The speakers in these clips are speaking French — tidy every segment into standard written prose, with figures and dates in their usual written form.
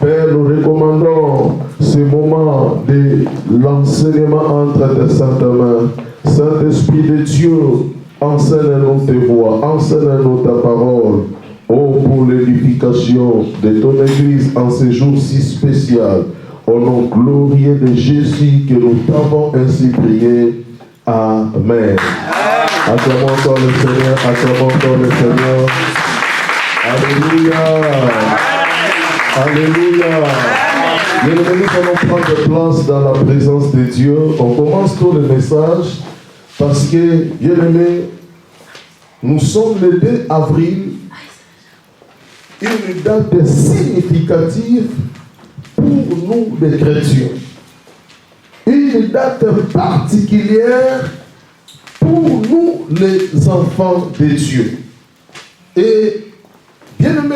Père, nous recommandons ce moment de l'enseignement entre tes saintes mains. Saint-Esprit de Dieu, enseigne-nous tes voies, enseigne-nous ta parole. Oh, pour l'édification de ton Église en ce jour si spécial. Au nom glorieux de Jésus que nous t'avons ainsi prié. Amen. Acclamons encore le Seigneur, acclamons encore le Seigneur. Alléluia. Alléluia. Nous allons prendre place dans la présence de Dieu. On commence tout le message parce que, bien aimé, nous sommes le 2 avril, une date significative pour nous les chrétiens. Une date particulière pour nous les enfants de Dieu. Et, bien aimé,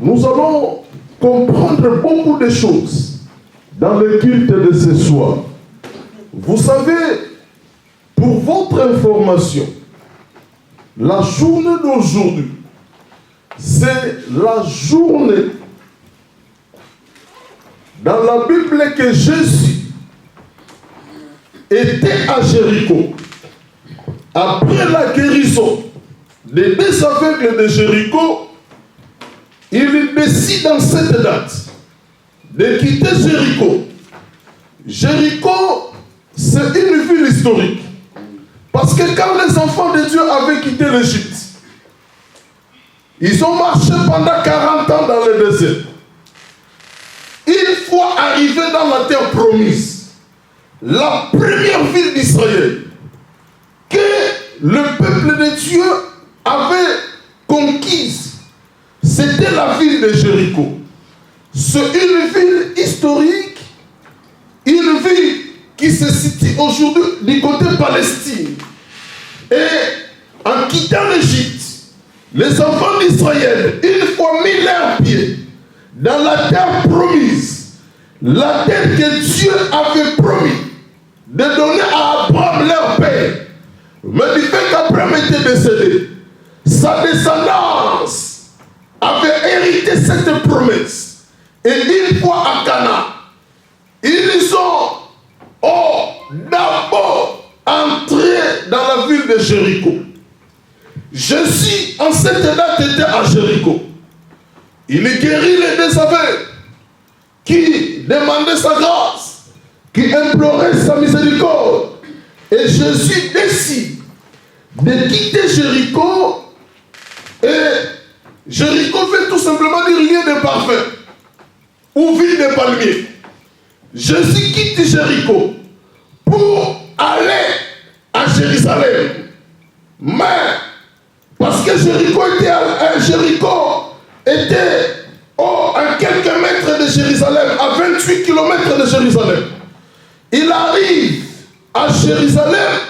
nous allons comprendre beaucoup de choses dans le culte de ce soir. Vous savez, pour votre information, la journée d'aujourd'hui, c'est la journée dans la Bible que Jésus était à Jéricho. Après la guérison des 2 aveugles de Jéricho, il décide en cette date de quitter Jéricho. Jéricho, c'est une ville historique. Parce que quand les enfants de Dieu avaient quitté l'Égypte, ils ont marché pendant 40 ans dans le désert. Une fois arrivés dans la terre promise, la première ville d'Israël que le peuple de Dieu avait conquise, c'était la ville de Jéricho. C'est une ville historique, une ville qui se situe aujourd'hui du côté Palestine. Et en quittant l'Égypte, les enfants d'Israël, une fois mis leurs pieds dans la terre promise, la terre que Dieu avait promis de donner à Abraham leur père, mais du fait qu'Abraham était décédé, sa descendance avait hérité cette promesse. Et une fois à Canaan, ils ont d'abord entré dans la ville de Jéricho. Jésus, en cette date, était à Jéricho. Il guérit les 2 aveugles qui demandaient sa grâce, qui imploraient sa miséricorde. Et Jésus décide de quitter Jéricho. Et Jéricho fait tout simplement dire lieu de parfum ou ville de palmiers. Jésus quitte Jéricho pour aller à Jérusalem. Mais parce que Jéricho était à quelques mètres de Jérusalem, à 28 km de Jérusalem. Il arrive à Jérusalem,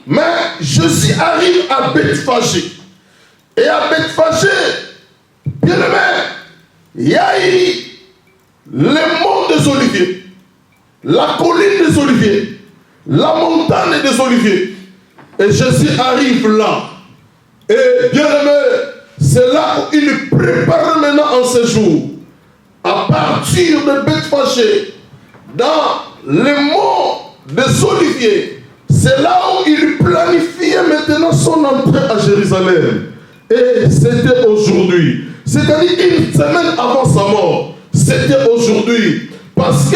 mais Jésus arrive à Bethphagée. Et à Bethphagée, bien aimé, il y a eu le mont des Oliviers, la colline des Oliviers, la montagne des Oliviers. Et Jésus arrive là. Et bien aimé, c'est là où il prépare maintenant en ce jour, à partir de Bethphagée, dans le mont des Oliviers. C'est là où il planifiait maintenant son entrée à Jérusalem. Et c'était aujourd'hui. C'est-à-dire une semaine avant sa mort. C'était aujourd'hui. Parce que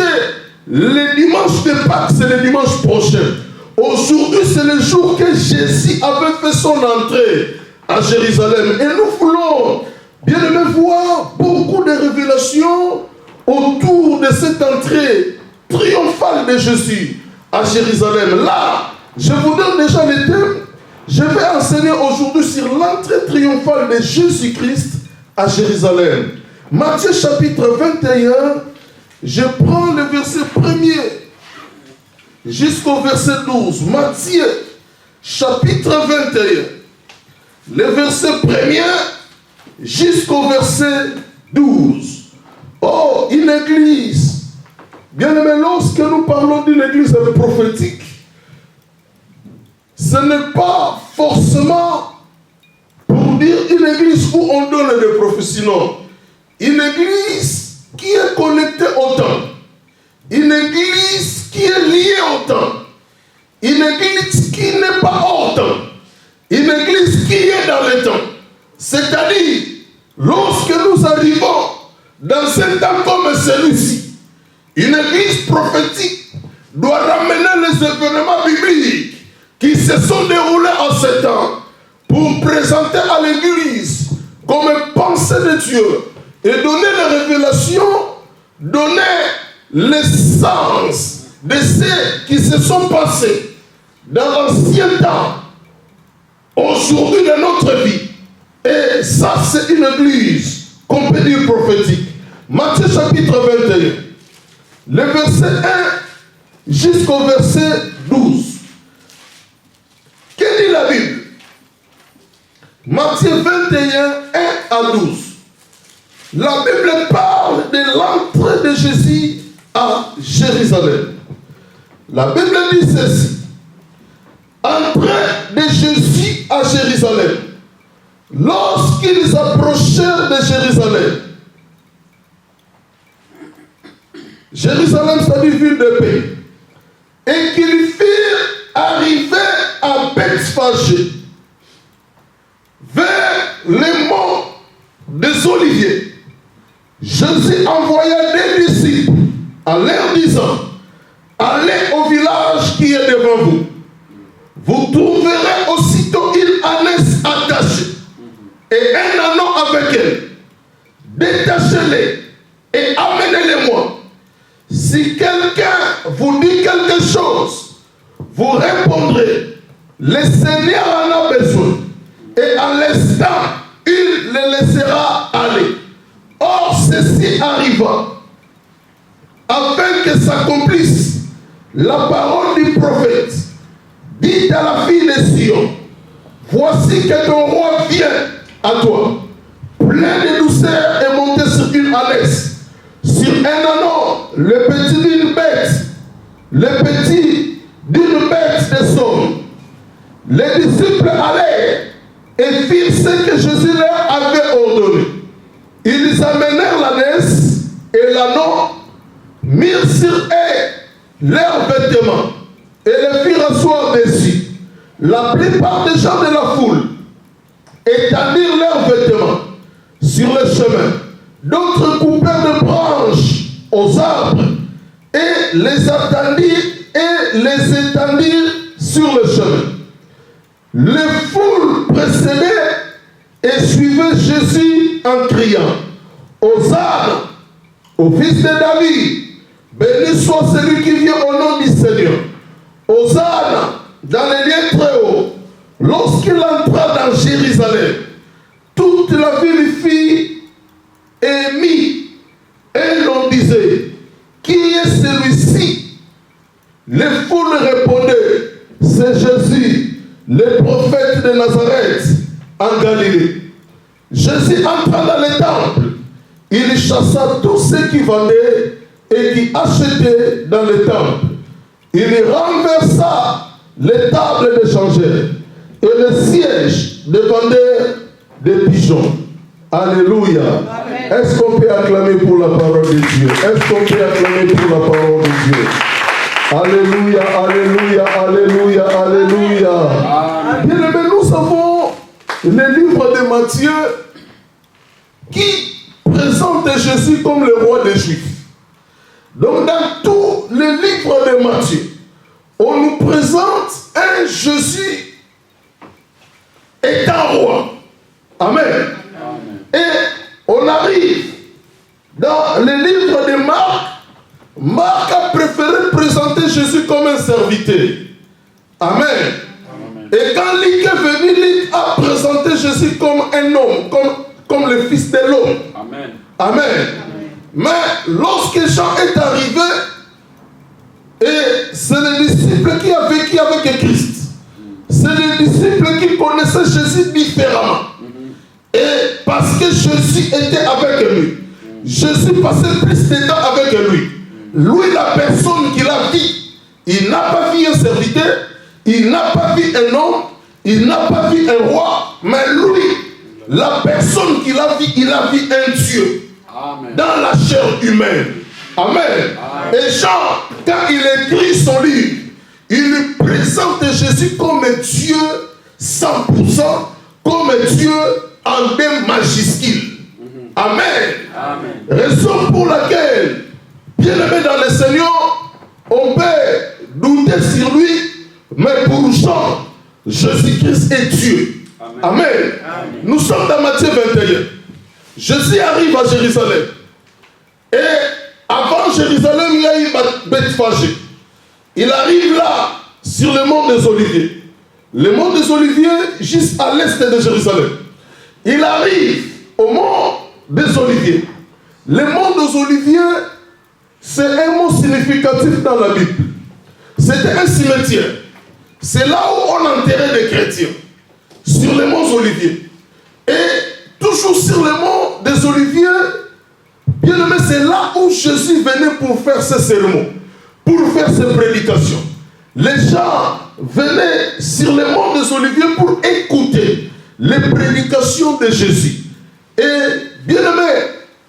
le dimanche de Pâques, c'est le dimanche prochain. Aujourd'hui, c'est le jour que Jésus avait fait son entrée à Jérusalem. Et nous voulons, bien aimé, voir beaucoup de révélations autour de cette entrée triomphale de Jésus à Jérusalem. Là, je vous donne déjà le thème. Je vais enseigner aujourd'hui sur l'entrée triomphale de Jésus-Christ à Jérusalem. Matthieu chapitre 21, je prends le verset 1er jusqu'au verset 12. Matthieu chapitre 21, le verset 1er jusqu'au verset 12. Oh, une église. Bien aimé, lorsque nous parlons d'une église prophétique, ce n'est pas forcément pour dire une église où on donne des prophéties, non. Une église qui est connectée au temps. Une église qui est liée au temps. Une église qui n'est pas hors temps. Une église qui est dans le temps. C'est-à-dire, lorsque nous arrivons dans un temps comme celui-ci, une église prophétique doit ramener les événements bibliques qui se sont déroulés en ce temps pour présenter à l'église comme pensée de Dieu et donner les révélations, donner le sens de ce qui se sont passés dans l'ancien temps, aujourd'hui de notre vie. Et ça, c'est une église qu'on peut dire prophétique. Matthieu chapitre 21, le verset 1 jusqu'au verset 12. Que dit la Bible? Matthieu 21, 1 à 12. La Bible parle de l'entrée de Jésus à Jérusalem. La Bible dit ceci. Entrée de Jésus à Jérusalem. Lorsqu'ils approchèrent de Jérusalem, Jérusalem, c'est une ville de paix, et qu'ils firent arriver à Bethphagée, vers les monts des Oliviers, Jésus envoya des disciples en leur disant, allez au village qui est devant vous. Vous trouverez aussitôt une ânesse attachée et un ânon avec elle. Détachez-les et amenez-les-moi. Si quelqu'un vous dit quelque chose, vous répondrez, le Seigneur en a besoin. Et en l'instant, il les laissera aller. Or, ceci arriva, afin que s'accomplisse la parole du prophète. Dites à la fille de Sion, voici que ton roi vient à toi, plein de douceur et monté sur une ânesse, sur un ânon, le petit d'une bête, le petit d'une bête de somme. Les disciples allèrent et firent ce que Jésus leur avait ordonné. Ils amenèrent l'ânesse et l'ânon, mirent sur eux leurs vêtements et les firent asseoir dessus. La plupart des gens de la foule étendirent leurs vêtements sur le chemin. D'autres coupèrent de branches aux arbres et les étendirent sur le chemin. Les foules précédaient et suivaient Jésus en criant, Hosanna au fils de David, béni soit celui qui vient au nom du Seigneur. Hosanna dans les lieux très hauts. Lorsqu'il entra dans Jérusalem, toute la ville fut émue et l'on disait, qui est celui-ci? Les foules répondaient, c'est Jésus, le prophète de Nazareth en Galilée. Jésus entra dans le temple. Il chassa tous ceux qui vendaient et qui achetaient dans le temple. Il renversa les tables des changeurs et les sièges des vendeurs de pigeons. Alléluia. Amen. Est-ce qu'on peut acclamer pour la parole de Dieu? Est-ce qu'on peut acclamer pour la parole de Dieu? Alléluia, alléluia, alléluia, alléluia. Bien aimé, nous avons le livre de Matthieu qui présente Jésus comme le roi des Juifs. Donc dans tout le livre de Matthieu, on nous présente un Jésus étant roi. Amen. Amen. Et on arrive dans le livre de Marc. Marc a préféré présenter Jésus comme un serviteur. Amen. Amen. Et quand Luc est venu, Luc a présenté Jésus comme un homme, comme le fils de l'homme. Amen. Amen. Amen. Mais lorsque Jean est arrivé, et c'est les disciples qui ont vécu avec Christ. C'est les disciples qui connaissaient Jésus différemment. Et parce que Jésus était avec lui, Jésus passait plus de temps avec lui. Lui, la personne qu'il a vue, il n'a pas vu un serviteur, il n'a pas vu un homme, il n'a pas vu un roi, mais lui, la personne qu'il a vue, il a vu un Dieu. dans la chair humaine. Amen. Et Jean, quand il écrit son livre, il lui présente Jésus comme Dieu 100%, comme Dieu en des majuscules. Amen. Raison pour laquelle, bien aimé dans le Seigneur, on peut douter sur lui, mais pour Jean, Jésus-Christ est Dieu. Amen. Nous sommes dans Matthieu 21. Jésus arrive à Jérusalem. Et avant Jérusalem, il y a eu Bethphagée. Il arrive là, sur le mont des Oliviers. Le mont des Oliviers, juste à l'est de Jérusalem. Il arrive au mont des Oliviers. Le mont des Oliviers, c'est un mot significatif dans la Bible. C'était un cimetière. C'est là où on enterrait les chrétiens. Sur les monts Oliviers. Et toujours sur les monts des Oliviers, bien aimé, c'est là où Jésus venait pour faire ses sermons, pour faire ses prédications. Les gens venaient sur les monts des Oliviers pour écouter les prédications de Jésus. Et bien aimé,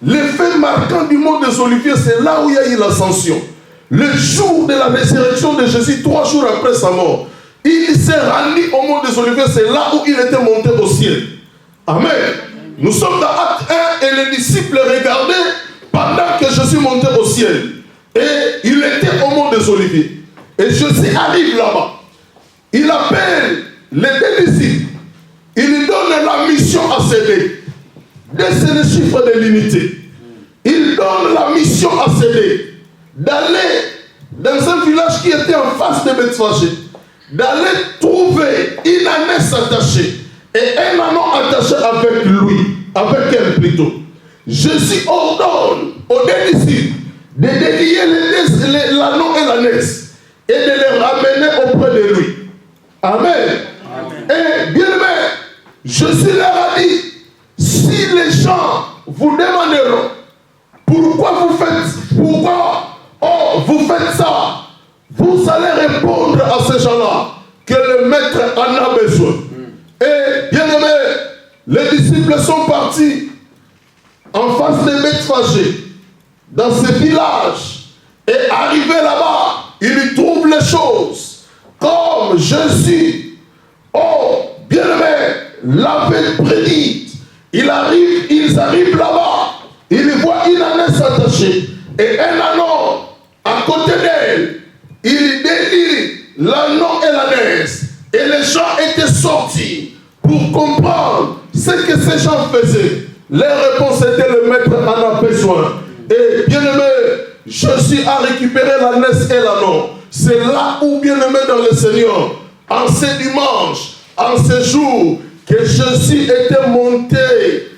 l'effet marquant du mont des Oliviers, c'est là où il y a eu l'ascension. Le jour de la résurrection de Jésus, 3 jours après sa mort, il s'est rendu au mont des Oliviers, c'est là où il était monté au ciel. Amen. Nous sommes dans Acte 1 et les disciples regardaient pendant que Jésus montait au ciel. Et il était au mont des Oliviers. Et Jésus arrive là-bas. Il appelle les 2 disciples. Il lui donne la mission à céder. C'est le chiffre de l'unité. Il donne la mission à céder. D'aller dans un village qui était en face de Bethphagée. D'aller trouver une ânesse attachée. Et un ânon attaché avec lui. Avec elle plutôt. Jésus ordonne aux 2 disciples de délier l'ânon et l'ânesse et de les ramener auprès de lui. Amen. Et bien aimé, Jésus leur a dit, si les gens vous demanderont pourquoi vous faites ça, vous allez répondre à ces gens-là que le maître en a besoin. Et bien aimé, les disciples sont partis en face de Bethphagée, dans ce village, et arrivé là-bas, ils y trouvent les choses comme Jésus, bien aimé, l'avait prédit. Ils arrivent là-bas, ils voient une ânesse attachée et un ânon à côté d'elle. Ils délient l'ânon et l'ânesse. Et les gens étaient sortis pour comprendre ce que ces gens faisaient. Leur réponse était le maître en a besoin. Et bien aimé, Jésus a récupéré l'ânesse et l'ânon. C'est là où, bien aimé dans le Seigneur, en ce dimanche, en ce jour, que Jésus était monté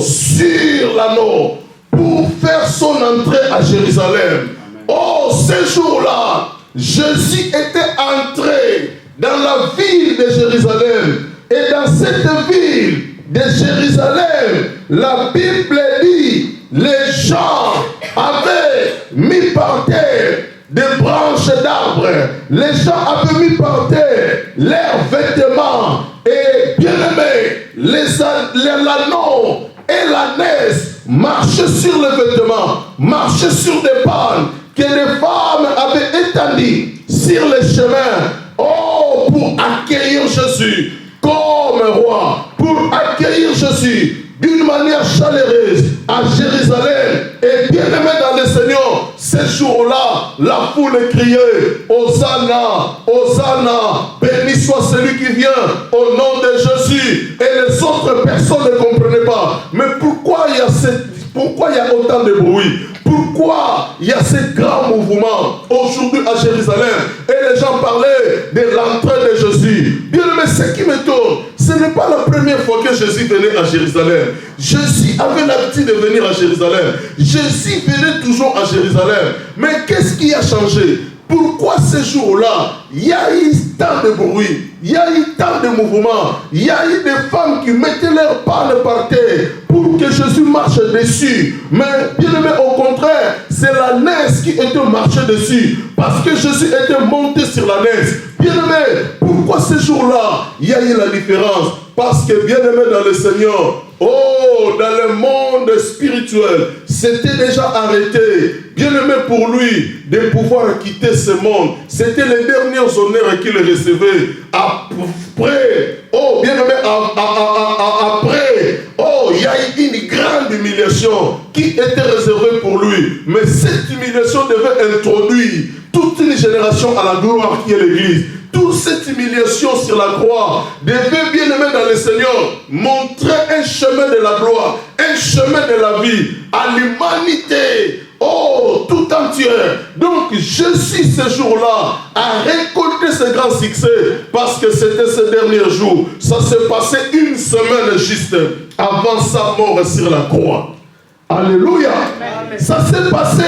sur l'ânon pour faire son entrée à Jérusalem. Ce jour-là, Jésus était entré dans la ville de Jérusalem. Et dans cette ville de Jérusalem, la Bible dit, les gens avaient mis par terre des branches d'arbres. Les gens avaient mis par terre leurs vêtements. Et bien aimé, l'ânon et l'ânesse marchaient sur les vêtements, marchaient sur des pannes que les femmes avaient étendues sur les chemins. Pour accueillir Jésus comme roi, pour accueillir Jésus d'une manière chaleureuse à Jérusalem. Et bien aimé dans le Seigneur, ces jours-là, la foule criait, Hosanna, Hosanna, béni soit celui qui vient au nom de Jésus. Et les autres personnes ne comprenaient pas. Mais pourquoi il y a autant de bruit? Pourquoi il y a ce grand mouvement aujourd'hui à Jérusalem? Et les gens parlaient de l'entrée de Jésus. Bien aimé, ce qui m'étonne, ce n'est pas la première fois que Jésus venait à Jérusalem. Jésus avait l'habitude de venir à Jérusalem. Jésus venait toujours à Jérusalem. Mais qu'est-ce qui a changé? Pourquoi ce jour-là, il y a eu tant de bruit, il y a eu tant de mouvements, il y a eu des femmes qui mettaient leurs pannes par terre pour que Jésus marche dessus. Mais bien aimé, au contraire, c'est l'ânesse qui était marchée dessus, parce que Jésus était monté sur l'ânesse. Bien aimé, pourquoi ce jour-là, il y a eu la différence? Parce que bien aimé dans le Seigneur, oh, dans le monde spirituel, c'était déjà arrêté. Bien aimé pour lui de pouvoir quitter ce monde. C'était les derniers honneurs qu'il recevait. Après, oh, bien aimé, après, oh, il y a eu une grande humiliation qui était réservée pour lui. Mais cette humiliation devait introduire toute une génération à la gloire qui est l'Église. Toute cette humiliation sur la croix devait, bien aimé dans le Seigneur, montrer un chemin de la gloire, un chemin de la vie à l'humanité. Oh, tout entière. Donc, Jésus, ce jour-là, a récolté ce grand succès parce que c'était ce dernier jour. Ça s'est passé une semaine juste avant sa mort sur la croix. Alléluia. Amen. Ça s'est passé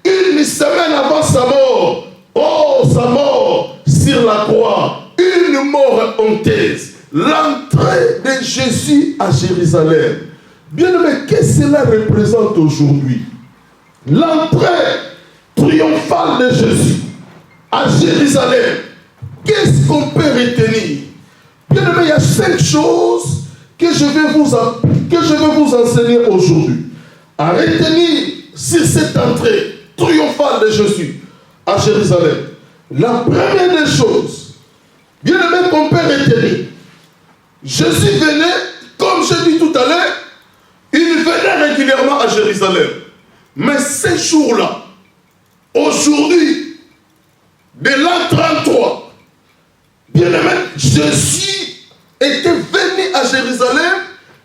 une semaine avant sa mort. Oh, sa mort sur la croix. Une mort honteuse. L'entrée de Jésus à Jérusalem. Bien aimé, qu'est-ce que cela représente aujourd'hui? L'entrée triomphale de Jésus à Jérusalem. Qu'est-ce qu'on peut retenir? Bien aimé, il y a 5 choses que je vais vous enseigner aujourd'hui. À retenir sur cette entrée triomphale de Jésus à Jérusalem. La première des choses, bien aimé, qu'on peut retenir, Jésus venait, comme je dis tout à l'heure, il venait régulièrement à Jérusalem. Mais ces jours-là, aujourd'hui, de l'an 33, bien aimé, Jésus était venu à Jérusalem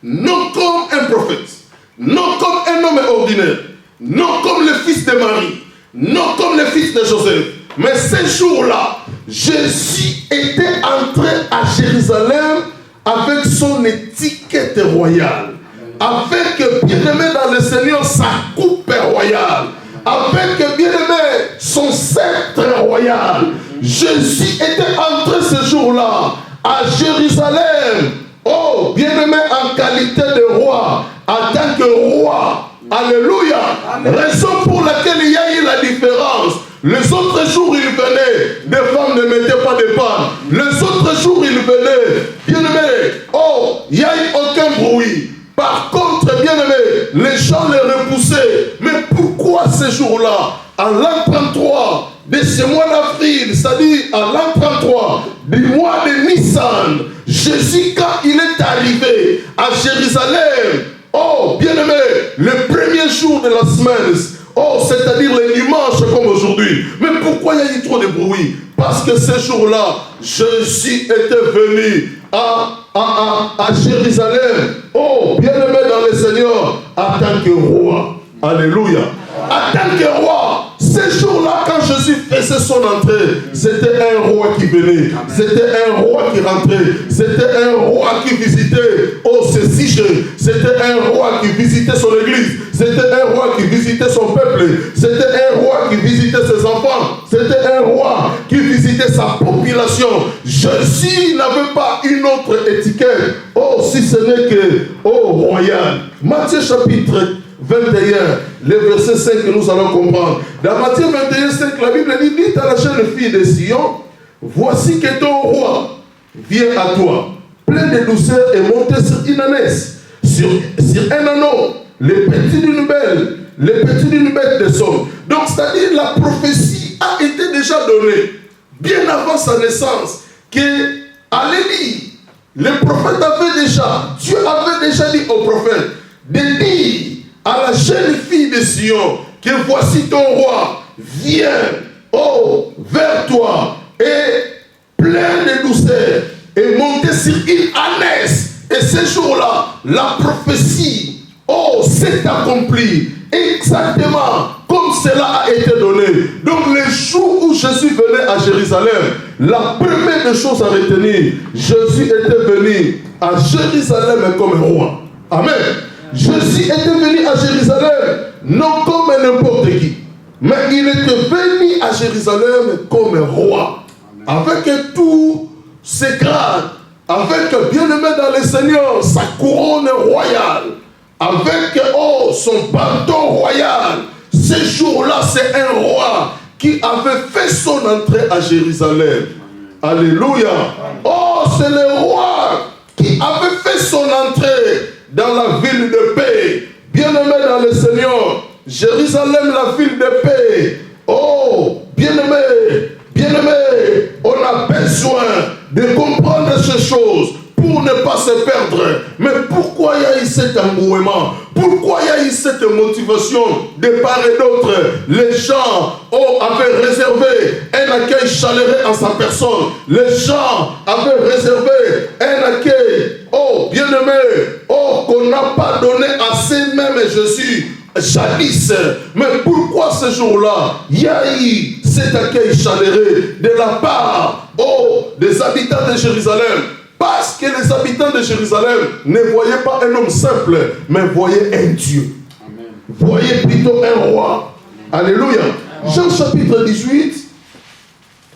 non comme un prophète, non comme un homme ordinaire, non comme le fils de Marie, non comme le fils de Joseph. Mais ces jours-là, Jésus était entré à Jérusalem avec son étiquette royale. Avec, bien aimé dans le Seigneur, sa coupe royale. Avec, bien aimé, son sceptre royal. Jésus était entré ce jour-là à Jérusalem. Oh, bien aimé, en qualité de roi, en tant que roi. Alléluia. Amen. Raison pour laquelle il y a eu la différence. Les autres jours, il venait, des femmes ne mettaient pas de panne. Les autres jours, il venait, bien aimé, oh, il n'y a eu aucun bruit. Par contre, bien aimé, les gens les repoussaient. Mais pourquoi ce jour-là, en l'an 33, de ce mois d'avril, c'est-à-dire en l'an 33, du mois de Nissan, Jésus, quand il est arrivé à Jérusalem, oh, bien aimé, le premier jour de la semaine, oh, c'est-à-dire le dimanche comme aujourd'hui. Mais pourquoi il y a eu trop de bruit? Parce que ce jour-là, Jésus était venu à Jérusalem. Oh, bien aimé dans le Seigneur, en tant que roi. Alléluia. En tant que roi, ce jour-là, quand Jésus faisait son entrée, c'était un roi qui venait. C'était un roi qui rentrait. C'était un roi qui visitait. Oh, c'est si jeune. C'était un roi qui visitait son église. C'était un roi qui visitait son peuple. C'était un roi qui visitait ses enfants. C'était un roi qui visitait sa population. Jésus n'avait pas une autre étiquette. Oh, si ce n'est que, oh, royal. Matthieu chapitre 21, le verset 5 que nous allons comprendre. Dans Matthieu 21, 5, la Bible dit, dites à la jeune fille de Sion, voici que ton roi vient à toi, plein de douceur et monté sur une ânesse, sur un anneau, les petits d'une bête de somme. Donc, c'est-à-dire la prophétie a été déjà donnée, bien avant sa naissance, que, allez-y, le prophète avait déjà, Dieu avait déjà dit au prophète, de dire à la jeune fille de Sion, que voici ton roi, vient, oh, vers toi, et plein de douceur, et monté sur une ânesse. Et ce jour-là, la prophétie, oh, s'est accomplie, exactement comme cela a été donné. Donc, le jour où Jésus venait à Jérusalem, la première des choses à retenir, Jésus était venu à Jérusalem comme roi. Amen. Jésus était venu à Jérusalem, non comme n'importe qui, mais il était venu à Jérusalem comme roi, avec tous ses grades, avec, bien aimé dans le Seigneur, sa couronne royale, avec, oh, son bâton royal. Ce jour-là, c'est un roi qui avait fait son entrée à Jérusalem. Alléluia. Oh, c'est le roi qui avait fait son entrée dans la ville de paix. Bien-aimé dans le Seigneur, Jérusalem, la ville de paix. Oh, bien-aimé, bien-aimé, on a besoin de comprendre ces choses pour ne pas se perdre. Mais pourquoi il y a eu cet engouement? Pourquoi il y a eu cette motivation de part et d'autre? Les gens avaient réservé un accueil chaleureux en sa personne. Les gens avaient réservé un accueil, bien-aimé, qu'on n'a pas donné assez même Jésus jadis. Mais pourquoi ce jour-là, il y a eu cet accueil chaleureux de la part des habitants de Jérusalem? Parce que les habitants de Jérusalem ne voyaient pas un homme simple, mais voyaient un Dieu. Amen. Voyaient plutôt un roi. Alléluia. Amen. Jean chapitre 18,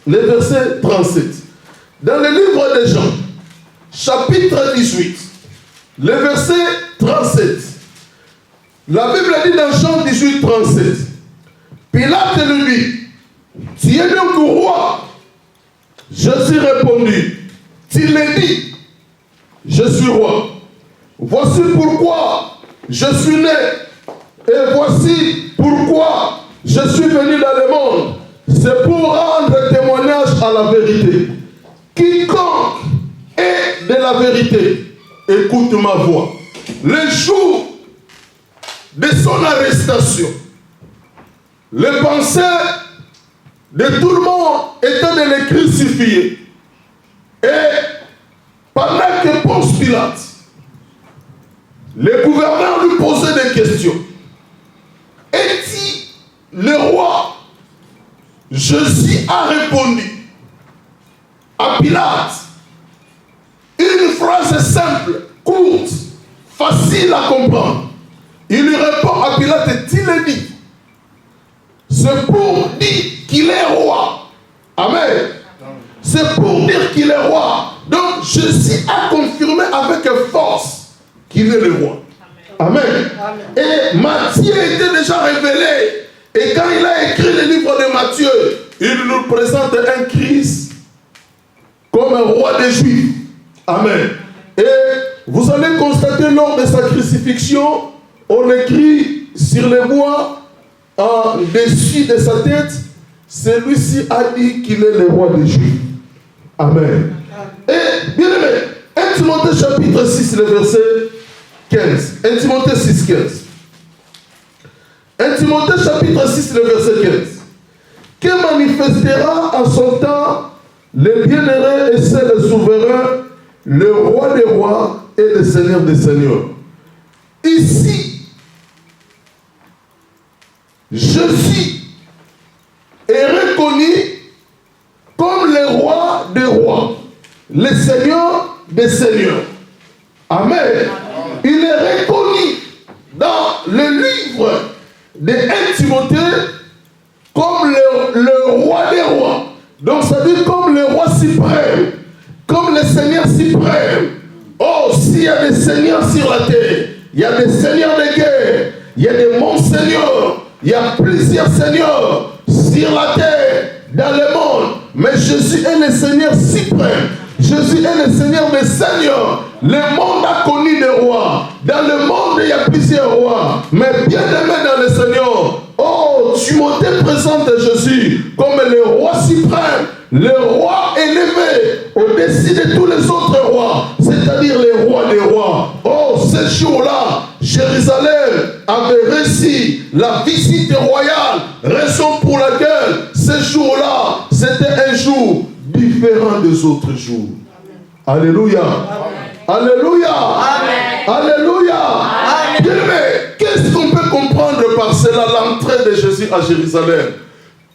le verset 37. Dans le livre de Jean, chapitre 18, le verset 37. La Bible dit dans Jean 18, 37. Pilate lui dit, tu es donc roi. Jésus répondit, tu l'as dit, je suis roi. Voici pourquoi je suis né. Et voici pourquoi je suis venu dans le monde. C'est pour rendre témoignage à la vérité. Quiconque est de la vérité, écoute ma voix. Le jour de son arrestation, les pensées de tout le monde étaient de le crucifier. Et pendant que Ponce Pilate, le gouverneur lui posait des questions. Est-il le roi? Jésus a répondu à Pilate une phrase simple, courte, facile à comprendre. Il lui répond à Pilate, tu le dis. C'est pour dire qu'il est roi. Amen. C'est pour dire qu'il est roi. Donc Jésus a confirmé avec force qu'il est le roi. Amen. Amen. Et Matthieu était déjà révélé. Et quand il a écrit le livre de Matthieu, il nous présente un Christ comme un roi des Juifs. Amen. Et vous allez constater lors de sa crucifixion, on écrit sur les bois, en dessus de sa tête, celui-ci a dit qu'il est le roi des Juifs. Amen. Et bien aimé, 1 Timothée chapitre 6, le verset 15. 1 Timothée 6, 15. 1 Timothée chapitre 6, le verset 15. Que manifestera en son temps le bienheureux et c'est le souverain, le roi des rois et le seigneur des seigneurs. Ici, Jésus est reconnu comme le roi des rois, le seigneur des seigneurs. Amen. Amen. Il est reconnu dans le livre de 1 Timothée comme le roi des rois. Donc ça veut dire comme le roi suprême, comme le seigneur suprême. Oh, s'il y a des seigneurs sur la terre, il y a des seigneurs de guerre, il y a des monseigneurs, il y a plusieurs seigneurs sur la terre, dans le monde. Mais Jésus est le Seigneur suprême. Jésus est le Seigneur des seigneurs. Le monde a connu des rois. Dans le monde, il y a plusieurs rois. Mais bien aimé dans le Seigneur, oh, Timothée présente Jésus comme le roi suprême, le roi élevé au-dessus de tous les autres rois, c'est-à-dire les rois des rois. Oh, ce jour-là, Jérusalem avait reçu la visite royale, raison pour laquelle ce jour-là, c'était un jour différent des autres jours. Amen. Alléluia. Amen. Alléluia. Amen. Alléluia. Amen. Bien, mais qu'est-ce qu'on peut comprendre par cela, l'entrée de Jésus à Jérusalem?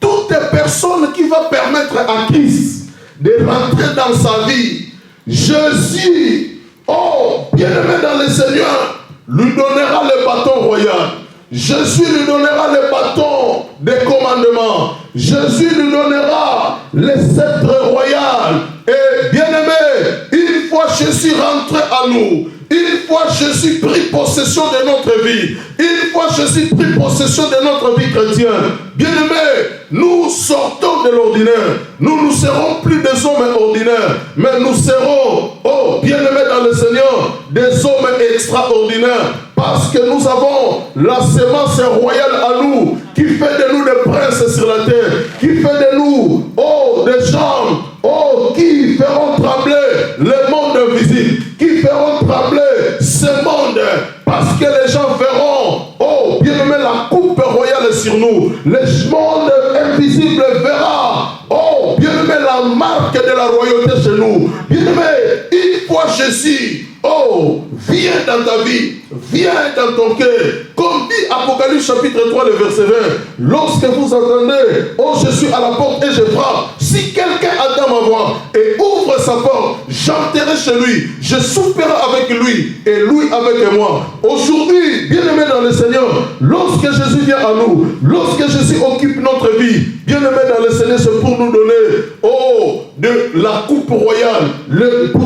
Toute personne qui va permettre à Christ de rentrer dans sa vie, Jésus, oh, bien-aimé dans le Seigneur, lui donnera le bâton royal. Jésus lui donnera le bâton des commandements. Jésus lui donnera le sceptre royal. Et bien-aimé, une fois fois Jésus rentré à nous, une fois Jésus pris possession de notre vie, une fois Jésus pris possession de notre vie chrétienne, bien-aimés, nous sortons de l'ordinaire. Nous ne serons plus des hommes ordinaires, mais nous serons, oh, bien-aimés dans le Seigneur, des hommes extraordinaires, parce que nous avons la sémence royale à nous, qui fait de nous des princes sur la terre, qui fait de nous, oh, des gens, oh, qui feront trembler le monde invisible, qui feront trembler ce monde, parce que les gens verront, oh, bien-aimé, la coupe royale sur nous. Le monde invisible verra, oh, bien-aimé, la marque de la royauté chez nous. Bien-aimé, une fois Jésus, oh, viens dans ta vie, viens dans ton cœur. Comme dit Apocalypse chapitre 3, le verset 20. Lorsque vous entendez, oh, je suis à la porte et je frappe. Si quelqu'un attend ma voix et ouvre sa porte, j'entrerai chez lui, je souperai avec lui et lui avec moi. Aujourd'hui, bien-aimé dans le Seigneur, lorsque Jésus vient à nous, lorsque Jésus occupe notre vie, bien-aimé dans le Seigneur, c'est pour nous donner, oh, de la coupe royale,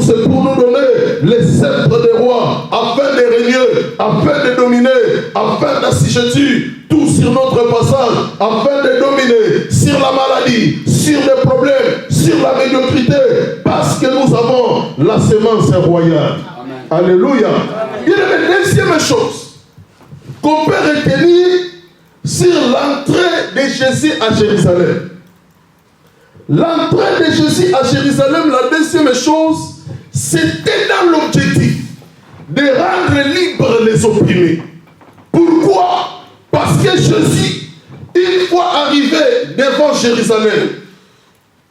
c'est pour nous donner les sceptres des rois, afin de régner, afin de dominer, afin d'assujettir tout sur notre passage, afin de dominer sur la maladie, sur les problèmes, sur la médiocrité, parce que nous avons la sémence royale. Amen. Alléluia. Il y a une deuxième chose qu'on peut retenir sur l'entrée de Jésus à Jérusalem. L'entrée de Jésus à Jérusalem, la deuxième chose, c'était dans l'objectif de rendre libres les opprimés. Pourquoi? Parce que Jésus, une fois arrivé devant Jérusalem,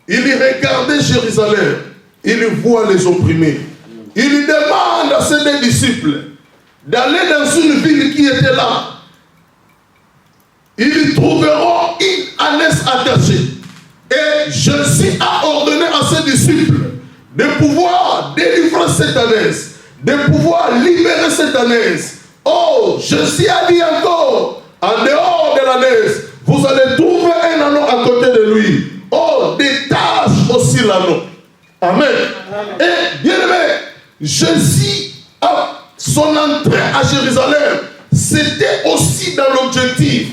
il regardait Jérusalem, il voit les opprimés. Il demande à ses deux disciples d'aller dans une ville qui était là. Ils trouveront une ânesse attachée. Et Jésus a ordonné à ses disciples de pouvoir délivrer cette ânesse, de pouvoir libérer cette ânesse. Oh, Jésus a dit encore, en dehors de l'ânesse, vous allez trouver un anneau à côté de lui. Oh, détache aussi l'anneau. Amen. Et bien aimé, Jésus, à son entrée à Jérusalem, c'était aussi dans l'objectif.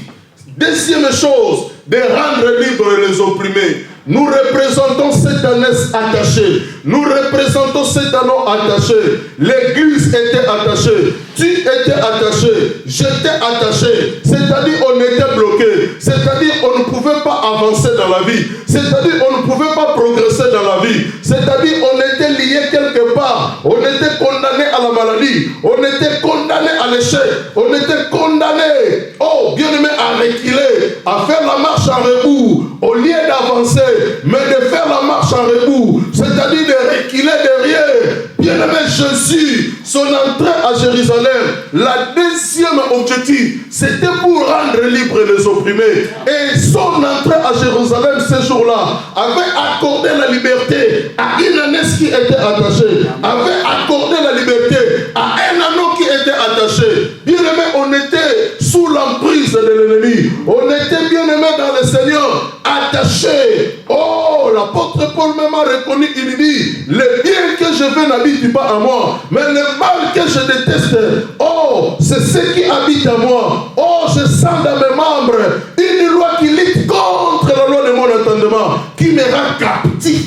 Deuxième chose, de rendre libres les opprimés. Nous représentons cette ânesse attachée. Nous représentons cet anneau attaché. L'église était attachée. Tu étais attaché. J'étais attaché. C'est-à-dire on était bloqué. C'est-à-dire on ne pouvait pas avancer dans la vie. C'est-à-dire on ne pouvait pas progresser dans la vie. C'est-à-dire on était lié quelque part. On était condamné à la maladie. On était condamné à l'échec. On était condamné, oh bien aimé, à reculer, à faire la marche en rebours. Au lieu d'avancer, mais de faire la marche en rebours, c'est-à-dire de reculer derrière. Bien-aimé Jésus, son entrée à Jérusalem, la deuxième objectif, c'était pour rendre libres les opprimés. Et son entrée à Jérusalem ce jour-là avait accordé la liberté à une ânesse qui était attachée, avait accordé la liberté à un anneau qui était attaché. Bien-aimé, on était sous l'emprise de l'ennemi. On était bien-aimé dans le Seigneur, attaché. Oh, l'apôtre Paul même a reconnu, il dit, le bien que je veux n'habite pas à moi, mais le mal que je déteste, oh, c'est ce qui habite à moi. Oh, je sens dans mes membres une loi qui lutte contre la loi de mon entendement, qui me rend captif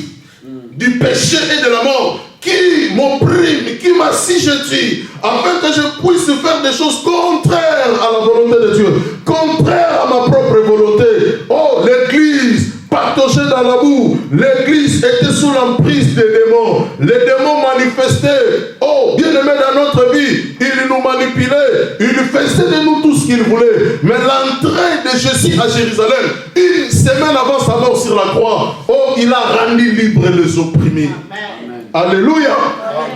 du péché et de la mort, qui m'opprime, qui m'assujettit, afin que je puisse faire des choses contraires à la volonté de Dieu, contraires à ma propre volonté. Oh, l'église partagée dans la boue, l'église était sous l'emprise des démons. Les démons manifestaient, oh, bien-aimés dans notre vie, ils nous manipulaient, ils faisaient de nous tout ce qu'ils voulaient. Mais l'entrée de Jésus à Jérusalem, une semaine avant sa mort sur la croix, oh, il a rendu libre les opprimés. Amen. Alléluia.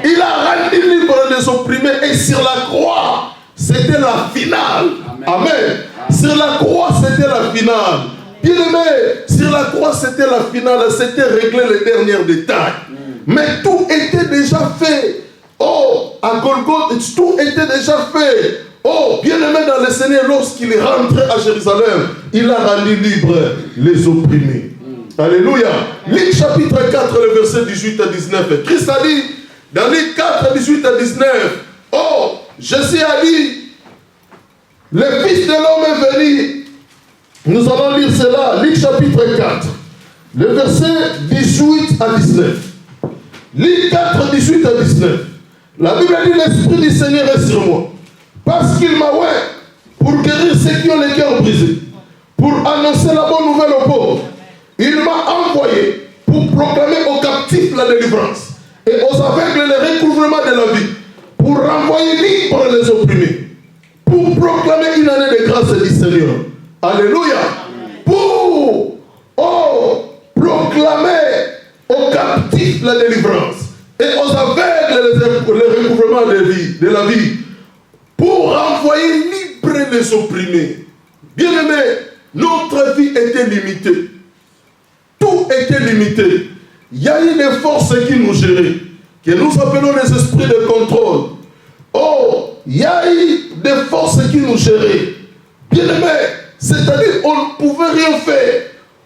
Il a rendu libre les opprimés et sur la croix, c'était la finale. Amen. Amen. Sur la croix, c'était la finale. Bien-aimé, sur la croix, c'était la finale, c'était réglé les derniers détails. Mais tout était déjà fait. Oh, à Golgotha, tout était déjà fait. Oh, bien-aimé dans le Seigneur, lorsqu'il est rentré à Jérusalem, il a rendu libre les opprimés. Alléluia. Luc chapitre 4, le verset 18 à 19. Christ a dit, Dans Luc 4, 18 à 19. Oh, Jésus a dit, le Fils de l'homme est venu. Nous allons lire cela, Luc chapitre 4, le verset 18 à 19. Luc 4, 18 à 19. La Bible dit, l'Esprit du Seigneur est sur moi, parce qu'il m'a oint pour guérir ceux qui ont les cœurs brisés, pour annoncer la bonne nouvelle aux pauvres. Il m'a envoyé pour proclamer aux captifs la délivrance et aux aveugles le recouvrement de la vie, pour renvoyer libres les opprimés, pour proclamer une année de grâce du Seigneur. Alléluia. Pour proclamer aux captifs la délivrance et aux aveugles le recouvrement de la vie, pour renvoyer libres les opprimés. Bien-aimés, notre vie était limitée. Tout était limité. Il y a eu des forces qui nous géraient, que nous appelons les esprits de contrôle. Oh, il y a eu des forces qui nous géraient. Bien-aimés, c'est-à-dire on ne pouvait rien faire.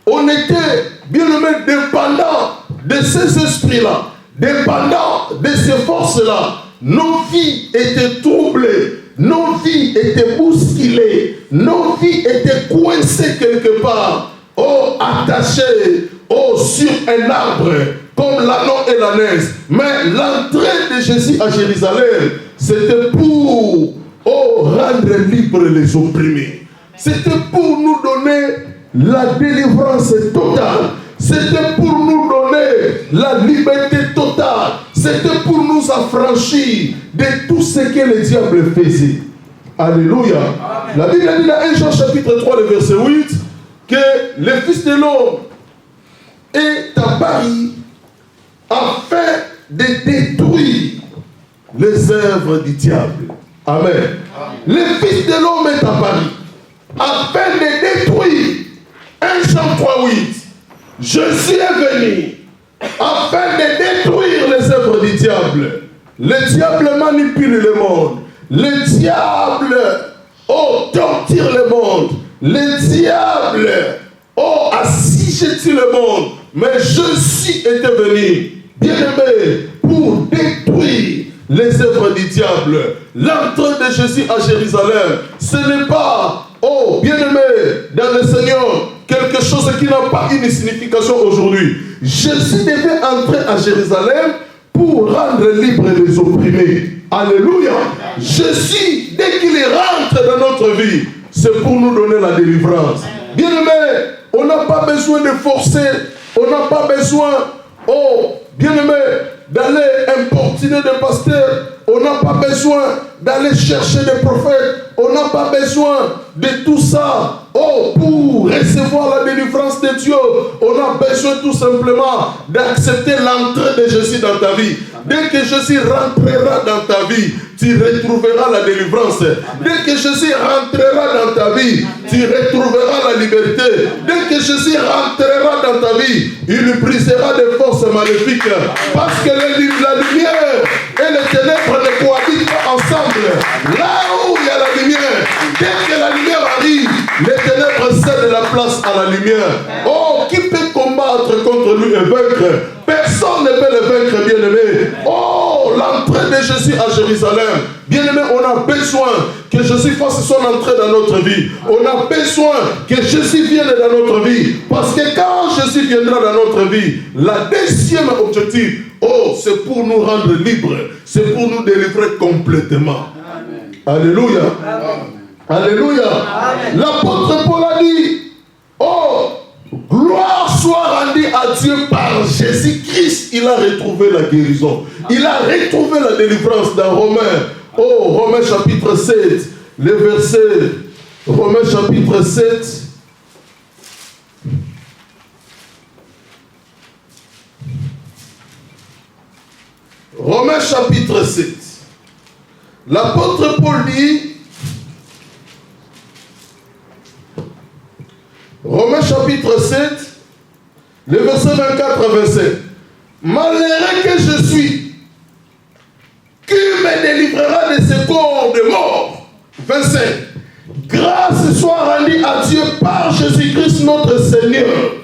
On était, bien-aimés, dépendants de ces esprits-là, dépendants de ces forces-là. Nos vies étaient troublées, nos vies étaient bousculées, nos vies étaient coincées quelque part. Oh, attachées, oh, sur un arbre, comme l'ânon et l'ânesse. Mais l'entrée de Jésus à Jérusalem, c'était pour rendre libres les opprimés. C'était pour nous donner la délivrance totale. C'était pour nous donner la liberté totale. C'était pour nous affranchir de tout ce que le diable faisait. Alléluia. Amen. La Bible dit dans 1 Jean chapitre 3, le verset 8, que le Fils de l'homme est apparu afin de détruire les œuvres du diable. Amen. Amen. Le Fils de l'homme est apparu afin de détruire. 1 Jean 3, 8. Jésus est venu afin de détruire les œuvres du diable. Le diable manipule le monde. Le diable torture le monde. Le diable assiégé le monde. Mais Jésus était venu, bien-aimé, pour détruire les œuvres du diable. L'entrée de Jésus à Jérusalem, ce n'est pas, bien-aimé, dans le Seigneur, quelque chose qui n'a pas une signification aujourd'hui. Jésus devait entrer à Jérusalem pour rendre libres les opprimés. Alléluia. Jésus, dès qu'il rentre dans notre vie, c'est pour nous donner la délivrance. Bien-aimé, on n'a pas besoin de forcer, on n'a pas besoin, bien-aimé, d'aller importuner des pasteurs, on n'a pas besoin d'aller chercher des prophètes, on n'a pas besoin de tout ça, pour recevoir la délivrance de Dieu. On a besoin tout simplement d'accepter l'entrée de Jésus dans ta vie. Dès que Jésus rentrera dans ta vie, tu retrouveras la délivrance. Dès que Jésus rentrera dans ta vie, tu retrouveras la liberté. Dès que Jésus rentrera dans ta vie, il brisera des forces maléfiques. Parce que la lumière et les ténèbres ne cohabitent pas ensemble. Là où il y a la lumière, dès que la lumière arrive, les ténèbres cèdent la place à la lumière. Qui peut combattre contre lui et vaincre? Personne ne peut le vaincre, bien-aimé. L'entrée de Jésus à Jérusalem. Bien-aimé, on a besoin que Jésus fasse son entrée dans notre vie. On a besoin que Jésus vienne dans notre vie. Parce que quand Jésus viendra dans notre vie, la deuxième objectif, c'est pour nous rendre libres. C'est pour nous délivrer complètement. Amen. Alléluia. Amen. Alléluia. L'apôtre Paul a dit, gloire soit rendue à Dieu par Jésus-Christ. Il a retrouvé la guérison. Il a retrouvé la délivrance dans Romains. Romains chapitre 7. Le verset. Romains chapitre 7. Romains chapitre 7. L'apôtre Paul dit, Romains chapitre 7, le verset 24 à 27. Malheureux que je suis, qui me délivrera de ce corps de mort? 25. Grâce soit rendue à Dieu par Jésus-Christ notre Seigneur.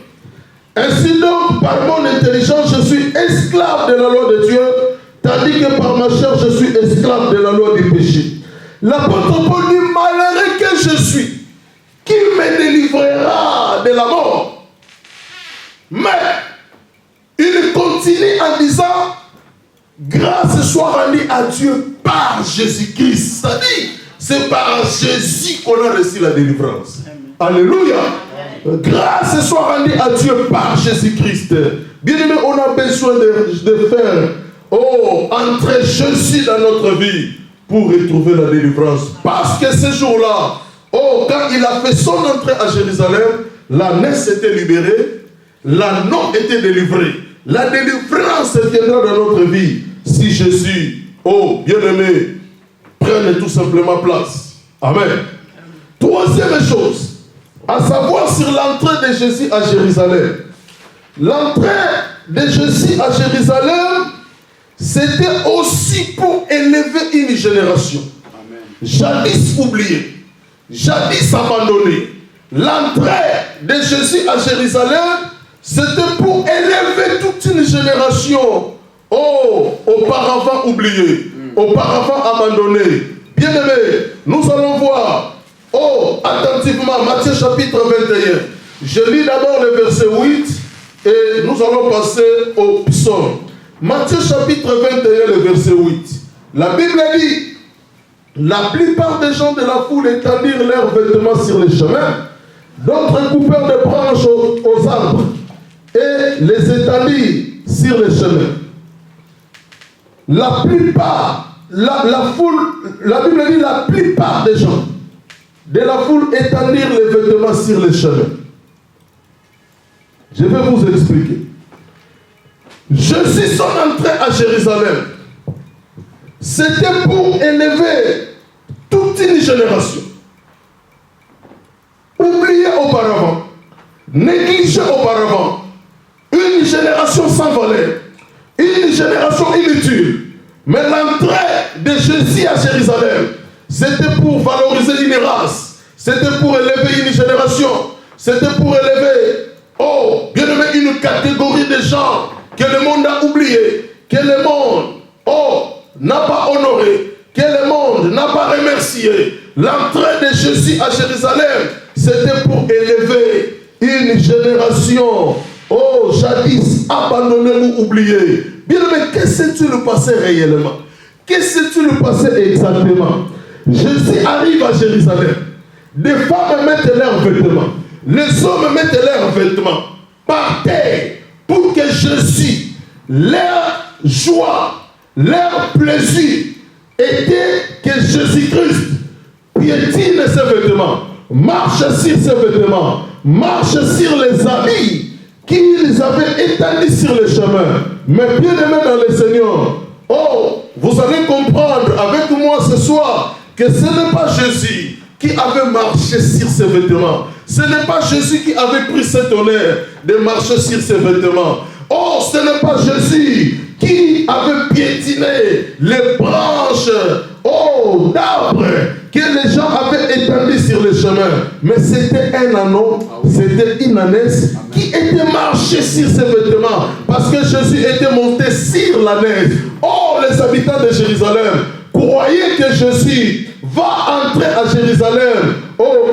Ainsi donc, par mon intelligence, je suis esclave de la loi de Dieu, tandis que par ma chair je suis esclave de la loi du péché. L'apôtre Paul dit, malheureux que je suis, qui me délivrera de la mort? Mais il continue en disant, grâce soit rendue à Dieu par Jésus-Christ. C'est-à-dire, c'est par Jésus qu'on a reçu la délivrance. Alléluia. Grâce soit rendue à Dieu par Jésus-Christ. Bien aimé, on a besoin de faire entrer Jésus dans notre vie pour retrouver la délivrance. Parce que ce jour-là, quand il a fait son entrée à Jérusalem, l'ânesse était libérée, l'agneau était délivré. La délivrance viendra dans notre vie si Jésus, bien-aimé, prenne tout simplement place. Amen. Troisième chose, à savoir sur l'entrée de Jésus à Jérusalem. L'entrée de Jésus à Jérusalem, c'était aussi pour élever une génération. Amen. Jadis oubliée, jadis abandonnée. L'entrée de Jésus à Jérusalem, c'était pour élever toute une génération, auparavant oubliée, auparavant abandonnée. Bien aimé, nous allons voir, attentivement, Matthieu chapitre 21. Je lis d'abord le verset 8 et nous allons passer au psaume. Matthieu chapitre 21, le verset 8. La Bible dit, la plupart des gens de la foule étendirent leurs vêtements sur les chemins, d'autres coupèrent des branches aux arbres et les étendirent sur les chemins. La plupart, la foule, la Bible dit, la plupart des gens de la foule étendirent les vêtements sur les chemins. Je vais vous expliquer. Jésus, son entrée à Jérusalem, c'était pour élever toute une génération. Oubliée auparavant, négligée auparavant, une génération sans valeur, une génération inutile. Mais l'entrée de Jésus à Jérusalem, c'était pour valoriser une race, c'était pour élever une génération, c'était pour élever, bien aimé, une catégorie de gens que le monde a oublié, que le monde, n'a pas honoré, que le monde n'a pas remercié. L'entrée de Jésus à Jérusalem, c'était pour élever une génération, jadis abandonnée ou oubliée. Bien aimé, qu'est-ce que tu le passais réellement? Qu'est-ce que tu le passais exactement? Jésus arrive à Jérusalem. Des femmes mettent leurs vêtements. Les hommes mettent leurs vêtements par terre pour que Jésus, leur joie, leur plaisir était que Jésus-Christ piétine ses vêtements, marche sur ses vêtements, marche sur les habits qu'ils avaient étendus sur le chemin. Mais bien aimé dans le Seigneur, vous allez comprendre avec moi ce soir que ce n'est pas Jésus qui avait marché sur ses vêtements. Ce n'est pas Jésus qui avait pris cet honneur de marcher sur ses vêtements. Ce n'est pas Jésus qui avait piétiné les branches d'arbres que les gens avaient étendues sur le chemin. Mais c'était un anneau, c'était une ânesse qui était marché sur ses vêtements parce que Jésus était monté sur l'ânesse. Les habitants de Jérusalem croyaient que Jésus va entrer à Jérusalem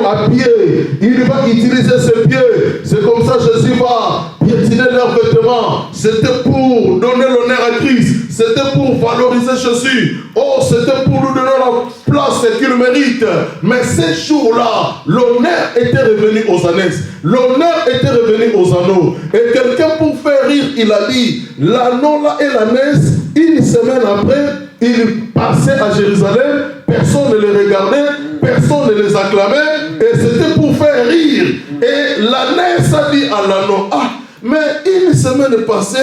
à pied. Il va utiliser ses pieds. C'est comme ça que Jésus va piétiner leurs vêtements. C'était pour donner l'honneur à Christ. C'était pour valoriser Jésus. C'était pour lui donner la place qu'il mérite. Mais ces jours-là, l'honneur était revenu aux ânesses. L'honneur était revenu aux anneaux. Et quelqu'un pour faire rire, il a dit, l'anneau là et l'ânesse, une semaine après, il passait à Jérusalem, personne ne les regardait, personne ne les acclamait, et c'était pour faire rire. Et l'ânesse a dit à l'anneau, mais une semaine passée,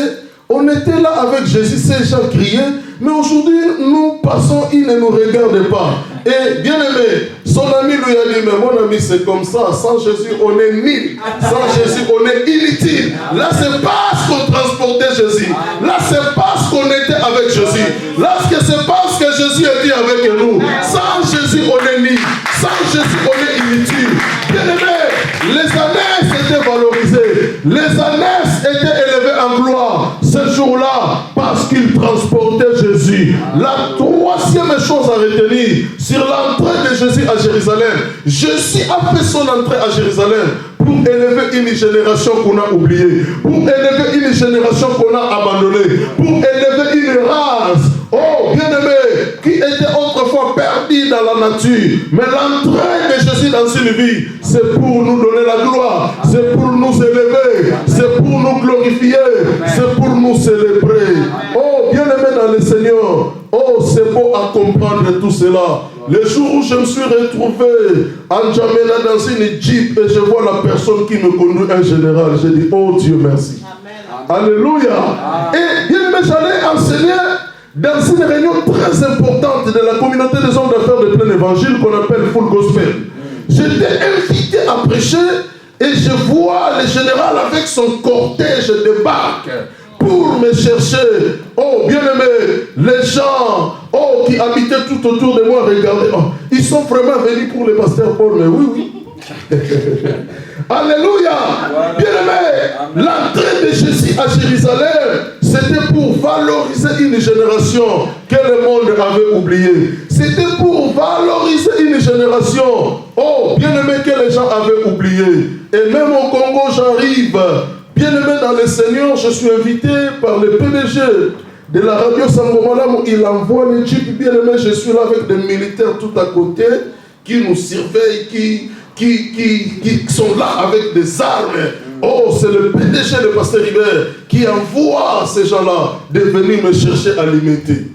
on était là avec Jésus, ces gens criaient, mais aujourd'hui, nous passons, ils ne nous regardent pas. Et bien aimé, son ami lui a dit, mais mon ami, c'est comme ça, sans Jésus, on est nul. Sans Jésus, on est inutile. Là, c'est parce qu'on transportait Jésus. Là, c'est parce qu'on était avec Jésus. Là, c'est parce que Jésus était avec nous. Sans Jésus, on est nul. Sans Jésus, on est inutile. Bien aimé, les ânesses étaient valorisées. Les ânesses étaient élevées en gloire ce jour-là parce qu'ils transportaient Jésus. La troisième chose à retenir sur l'entrée de Jésus à Jérusalem. Jésus a fait son entrée à Jérusalem pour élever une génération qu'on a oubliée, pour élever une génération qu'on a abandonnée, pour élever une race, oh bien-aimé, qui était autrefois perdue dans la nature. Mais l'entrée de Jésus dans une vie, c'est pour nous donner la gloire, c'est pour nous élever, c'est pour nous glorifier, c'est pour nous célébrer. Oh bien-aimé dans le Seigneur, oh c'est beau à comprendre tout cela. Le jour où je me suis retrouvé en N'Djamena dans une jeep et je vois la personne qui me conduit, un général, j'ai dit, oh Dieu merci. Amen. Alléluia. Et bien aimé, j'allais enseigner dans une réunion très importante de la communauté des hommes d'affaires de plein évangile qu'on appelle Full Gospel. J'étais invité à prêcher et je vois le général avec son cortège débarque pour me chercher. Oh, bien-aimé, les gens qui habitaient tout autour de moi, regardez, ils sont vraiment venus pour le pasteur Paul, mais oui. Alléluia. Bien-aimé, l'entrée de Jésus à Jérusalem, c'était pour valoriser une génération que le monde avait oubliée. C'était pour valoriser une génération, oh, bien-aimé, que les gens avaient oubliée. Et même au Congo, j'arrive. Bien-aimé dans le Seigneur, je suis invité par le PDG de la radio Sangomala où il envoie les jeeps. Bien-aimé, je suis là avec des militaires tout à côté qui nous surveillent, qui sont là avec des armes. Oh, c'est le PDG de Pasteur Hubert qui envoie ces gens-là de venir me chercher à l'imiter.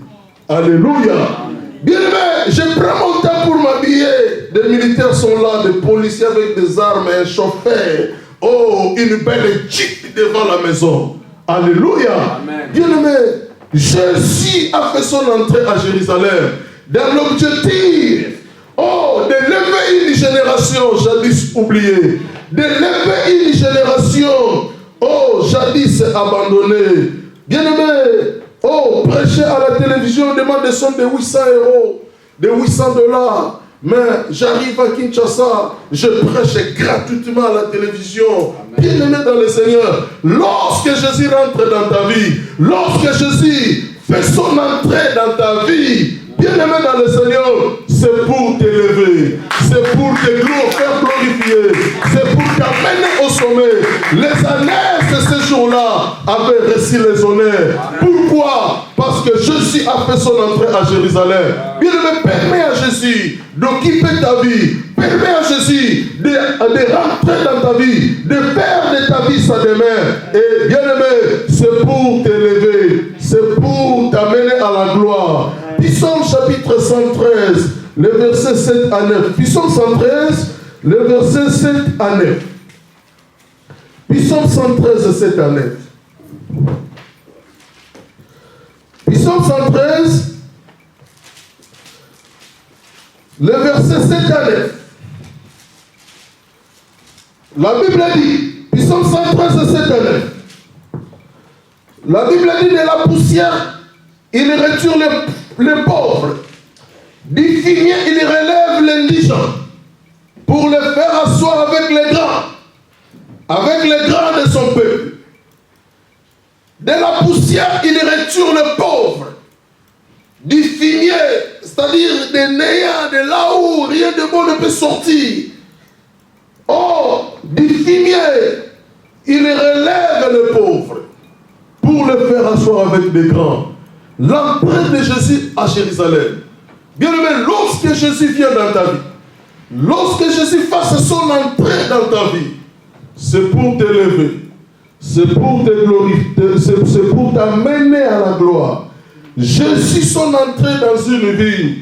Alléluia. Bien-aimé, je prends mon temps pour m'habiller. Des militaires sont là, des policiers avec des armes, un chauffeur. Oh, une belle jeep devant la maison. Alléluia. Bien-aimé, Jésus a fait son entrée à Jérusalem dans l'objectif, d'élever une génération jadis oubliée, d'élever une génération, jadis abandonnée. Bien-aimé, prêcher à la télévision demande des sommes de 800 €, de 800 $. Mais j'arrive à Kinshasa, je prêche gratuitement à la télévision. Bien-aimé dans le Seigneur, lorsque Jésus rentre dans ta vie, lorsque Jésus fait son entrée dans ta vie, bien-aimé dans le Seigneur, c'est pour t'élever, c'est pour te faire glorifier, c'est pour t'amener au sommet. Les années de ce jour-là avaient reçu les honneurs. Pourquoi? Parce que Jésus a fait son entrée à Jérusalem. Bien-aimé, permets à Jésus d'occuper ta vie. Permets à Jésus de rentrer dans ta vie, de faire de ta vie sa demeure. Et bien-aimé, c'est pour t'élever, c'est pour t'amener à la gloire. Psaume chapitre 113, le verset 7 à 9. Psaume 113, le verset 7 à 9. Psaume 113, 7 à 9. Psaume 113, le verset 7 à 9. La Bible dit, Psaume 113, 7 à 9. La Bible dit, de la poussière, il retire les pauvres. Du fumier, il relève l'indigent pour le faire asseoir avec les grands de son peuple. De la poussière, il retire les pauvres. Du fumier, c'est-à-dire des néants, de là où rien de bon ne peut sortir. Du fumier, il relève les pauvres pour le faire asseoir avec des grands. L'entrée de Jésus à Jérusalem. Bien-aimé, lorsque Jésus vient dans ta vie, lorsque Jésus fasse son entrée dans ta vie, c'est pour t'élever, c'est pour te glorifier, c'est pour t'amener à la gloire. Jésus, son entrée dans une vie,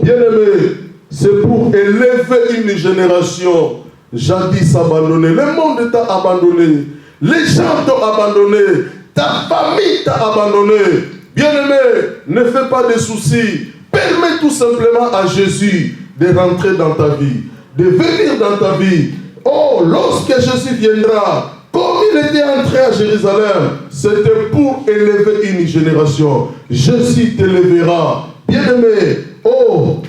bien-aimé, c'est pour élever une génération jadis abandonnée. Le monde t'a abandonné, les gens t'ont abandonné, ta famille t'a abandonné. Bien-aimé, ne fais pas de soucis. Permets tout simplement à Jésus de rentrer dans ta vie, de venir dans ta vie. Lorsque Jésus viendra, comme il était entré à Jérusalem, c'était pour élever une génération. Jésus t'élèvera. Bien-aimé,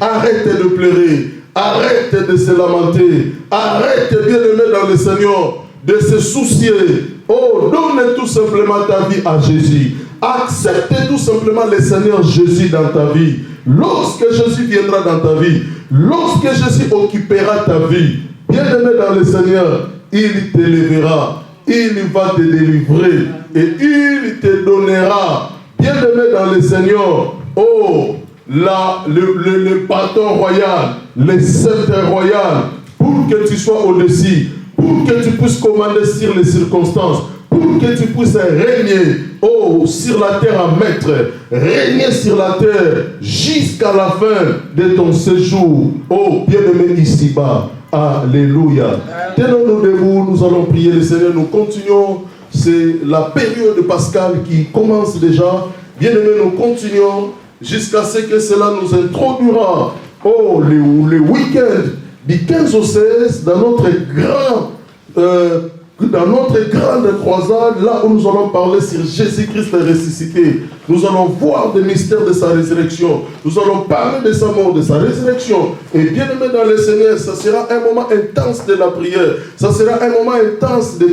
arrête de pleurer, arrête de se lamenter, arrête, bien-aimé dans le Seigneur, de se soucier. Donne tout simplement ta vie à Jésus. Accepte tout simplement le Seigneur Jésus dans ta vie. Lorsque Jésus viendra dans ta vie, lorsque Jésus occupera ta vie, bien-aimé dans le Seigneur, il t'élèvera, il va te délivrer et il te donnera, bien-aimé dans le Seigneur, oh, le bâton royal, le sceptre royal, pour que tu sois au-dessus, pour que tu puisses commander sur les circonstances, pour que tu puisses régner, oh, sur la terre à maître, régner sur la terre jusqu'à la fin de ton séjour, oh, bien-aimé ici-bas. Alléluia. Tenons-nous debout, nous allons prier le Seigneur, nous continuons, c'est la période pascale qui commence déjà. Bien-aimés, nous continuons jusqu'à ce que cela nous introduira, oh, le week-end du 15 au 16 dans notre grande croisade, là où nous allons parler sur Jésus-Christ ressuscité. Nous allons voir des mystères de sa résurrection. Nous allons parler de sa mort, de sa résurrection. Et bien aimé dans le Seigneur, ça sera un moment intense de la prière. Ça sera un moment intense de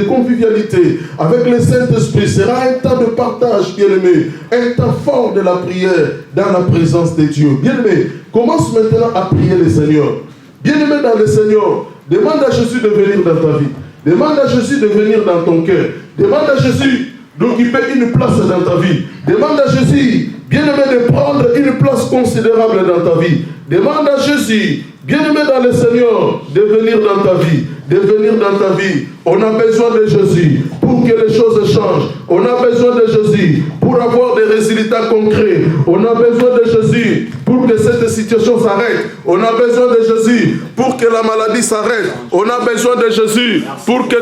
convivialité avec le Saint-Esprit. Ce sera un temps de partage, bien aimé. Un temps fort de la prière dans la présence de Dieu. Bien aimé, commence maintenant à prier le Seigneur. Bien aimé dans le Seigneur, demande à Jésus de venir dans ta vie. Demande à Jésus de venir dans ton cœur. Demande à Jésus d'occuper une place dans ta vie. Demande à Jésus, bien-aimé, de prendre une place considérable dans ta vie. Demande à Jésus, bien-aimé dans le Seigneur, de venir dans ta vie. De venir dans ta vie. On a besoin de Jésus pour que les choses changent. On a besoin de Jésus pour avoir des résultats concrets. On a besoin de Jésus pour que cette situation s'arrête. On a besoin de Jésus pour que la maladie s'arrête. On a besoin de Jésus pour que